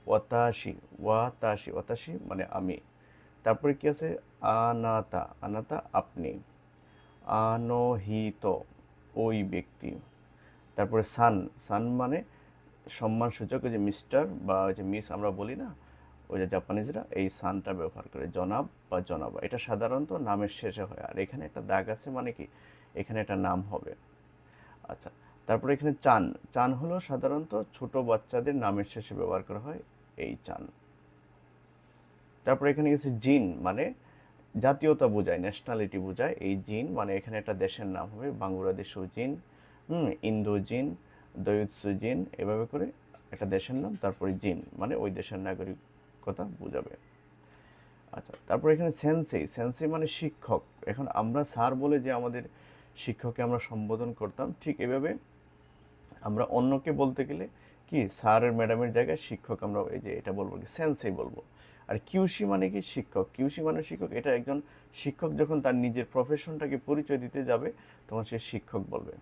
ওয়াতাশি, ওয়াতাশি, ওয়াতাশি মানে আমি। তারপরে কি আছে? আনাতা, আনাতা আপনি। আনোহিত ওই ব্যক্তি। তারপরে সান, সান মানে সম্মানসূচক, ওই যে মিস্টার বা ওই যে মিস আমরা বলি না, ওই যে জাপানিজরা এই সানটা ব্যবহার করে, জনাব বা জনাবা। এটা সাধারণত নামের শেষে হয়। আর এখানে একটা দাগ আছে মানে কি, এখানে একটা নাম হবে। আচ্ছা, তারপরে এখানে চান, চান হলো সাধারণত ছোট বাচ্চাদের নামের শেষে ব্যবহার করা হয় এই চান। তারপরে এখানে গেছে জিন, মানে জাতীয়তা বোঝায়, ন্যাশনালিটি বোঝায়। এই জিন মানে এখানে একটা দেশের নাম হবে, বাংলাদেশও জিন, ইন্দো জিন, দয়ুৎসু জিন, এভাবে করে একটা দেশের নাম, তারপরে জিন মানে ওই দেশের নাগরিকতা বোঝাবে। আচ্ছা, তারপরে এখানে সেন্সেই, সেন্সেই মানে শিক্ষক। এখন আমরা স্যার বলে যে আমাদের শিক্ষককে আমরা সম্বোধন করতাম, ঠিক এভাবে আমরা অন্যকে বলতে গেলে কি স্যার ম্যাডামের জায়গায় শিক্ষক আমরা এই যে এটা বলবো কি সেন্সেই বলবো। আর কিউসি মানে কি শিক্ষক, কিউসি মানে শিক্ষক। এটা একজন শিক্ষক যখন তার নিজের প্রফেশনটাকে পরিচয় দিতে যাবে তখন সে শিক্ষক বলবে।